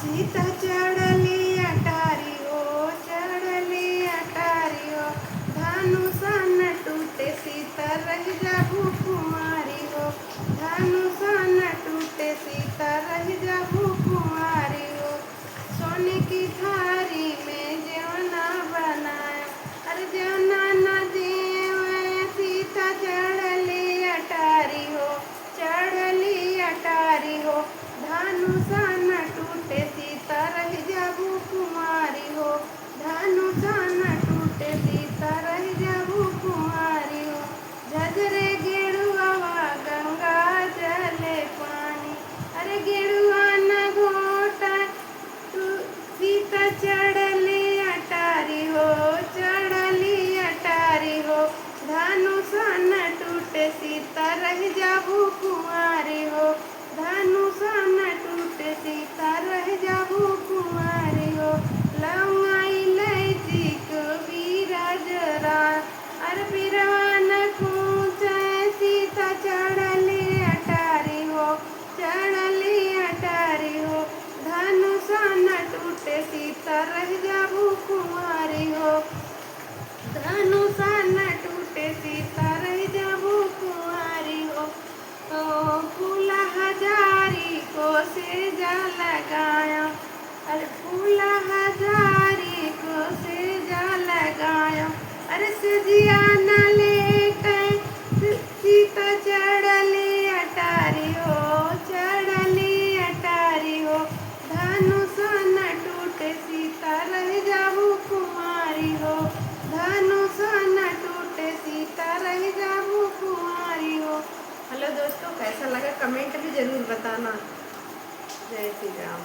सीता चढ़ली अटारी हो, चढ़ली अटारी हो, धनुषा न टूटे सीता रह जाबू कुंवारी हो, धनुषा न टूटे सीता रह जाबू कुंवारी हो। सोने की थारी में जेवना बनाया, अरे जेवना न देवे सीता चढ़ली अटारी हो, चढ़ली अटारी हो, धनुषा न टूटे सीता रह जाबू कुंवारी हो, धनुषा न टूटे सीता रह जाबू कुंवारी हो। झझरे गेड़ुआ गंगा जले पानी, अरे गेड़ुआ न घोटा सीता चढ़ली अटारी हो, चढ़ली अटारी हो, धनुषा न टूटे सीता रह जाबू कुंवारी हो, धनुषा न टूटे सीता रह जाबू कुंवारी हो। लौंगा इलायची को बीरा जरा, अरे बीरवा न कूचे सीता चढ़ली अटारी हो, चढ़ली अटारी हो, धनुषा न टूटे सीता रह जाबू कुंवारी हो, धनुषा न टूटे सीता रह जाबू कुंवारी हो। तो फूला हजारी को से जा लगाया, अरे फूला हजारी को से जा लगाया, अरे सजिया न लेके सीता चढ़ली अटारी हो, चढ़ली अटारी हो, धनुषा न टूटे सीता रह जाबू कुंवारी हो, धनुषा न टूटे सीता रह जाबू कुंवारी हो। हेलो दोस्तों, कैसा लगा कमेंट में ज़रूर बताना। जय श्री राम।